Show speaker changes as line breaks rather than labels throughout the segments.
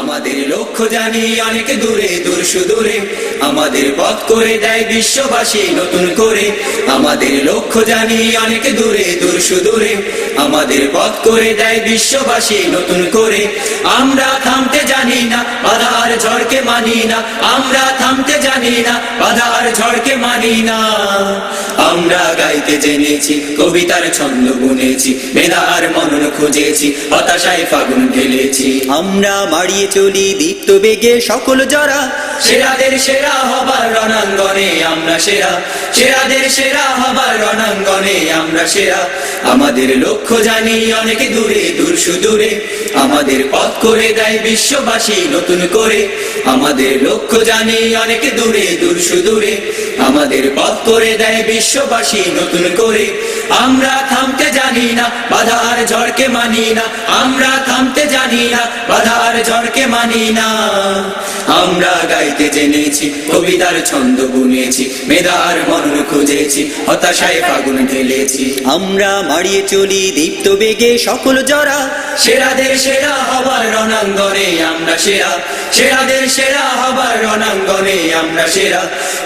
আমাদের লক্ষ্য জানি অনেক দূরে দূর সুদূরে, আমাদের পথ করে দেয় বিশ্ববাসী নতুন করে। আমাদের লক্ষ্য জানি অনেক দূরে দূর সুদূরে, আমাদের পথ করে দেয় বিশ্ববাসী নতুন করে। আমরা থামতে জানি না, বাধা আর ঝড়কে মানি না। আমরা থামতে জানি না, বাধা আর ঝড়কে মানি না। আমরা গাইতে জেনেছি, কবিতার ছন্দ বুনেছি, মেধা আর মনন খুঁজেছি, হতাশায় ফাগুন ঢেলেছি। আমরা মাড়িয়ে চলি দীপ্ত বেগে সকল জরা, সেরাদের সেরা হবার রণাঙ্গনে আমরা সেরা। সেরাদের সেরা হবার রণাঙ্গনে আমরা সেরা। আমাদের লক্ষ্য জানি অনেক দূরে দূর সুদূরে, আমাদের পথ করে দেয় বিশ্ববাসী নতুন করে। আমাদের লক্ষ্য জানি অনেক দূরে দূর সুদূরে, আমাদের পথ করে দেয় বিশ্ববাসী নতুন করে। আমরা থামতে জানি না, বাধা আর ঝড়কে মানি না। আমরা থামতে জানি না, বাধা আর ঝড়কে মানি না। আমরা গাইতে জেনেছি, কবিতার ছন্দ বুনেছি, মেধা আর মনন খুঁজেছি, হতাশায় ফাগুন ঢেলেছি। আমরা মাড়িয়ে চলি দীপ্ত বেগে সকল জরা, সেরাদের সেরা হবার রণাঙ্গনে আমরা সেরা। সেরাদের সেরা হবার রণাঙ্গনে আমরা সেরা।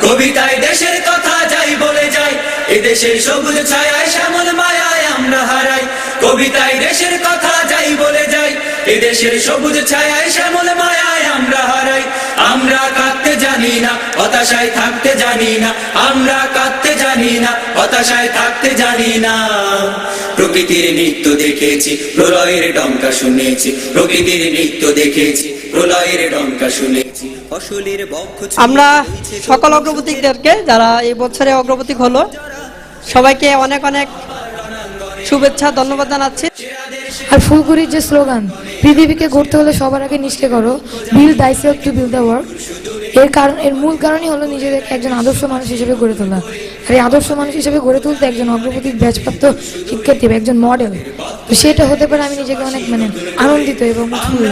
কবিতায় দেশের কথা যাই বলে যাই, এদেশের সবুজ ছায়ায় শ্যামল মায়ায় আমরা হারাই। কবিতায় দেশের কথা যাই বলে যাই, এদেশের সবুজ ছায়ায় শ্যামল মায়ায় আমরা হারাই। আমরা কাঁদতে জানি না, হতাশায় থাকতে জানি না। আমরা কাঁদতে জানি না, হতাশায় থাকতে জানি না। প্রকৃতির নৃত্য দেখেছি, প্রলয়ের ডঙ্কা শুনেছি। প্রকৃতির নৃত্য দেখেছি, প্রলয়ের ডঙ্কা শুনেছি। ফসলের বক্ষ
আমরা সকল অগ্রগতিকদেরকে, যারা এই বছরে অগ্রগতি হলো, সবাইকে অনেক অনেক শুভেচ্ছা, ধন্যবাদ জানাচ্ছি।
আর ফুলগুড়ির যে স্লোগান, পৃথিবীকে গড়তে হলে সবার আগে নিশ্চয় করো, build thyself to build the world, এর মূল কারণই হলো নিজেদেরকে একজন আদর্শ মানুষ হিসেবে গড়ে তোলা। আর এই আদর্শ মানুষ হিসেবে গড়ে তুলতে একজন অগ্রগতির ব্যাচপ্রাপ্ত শিক্ষার্থী, একজন মডেল, তো সেটা হতে পারে আমি নিজেকে অনেক আনন্দিত এবং উৎফুল্ল।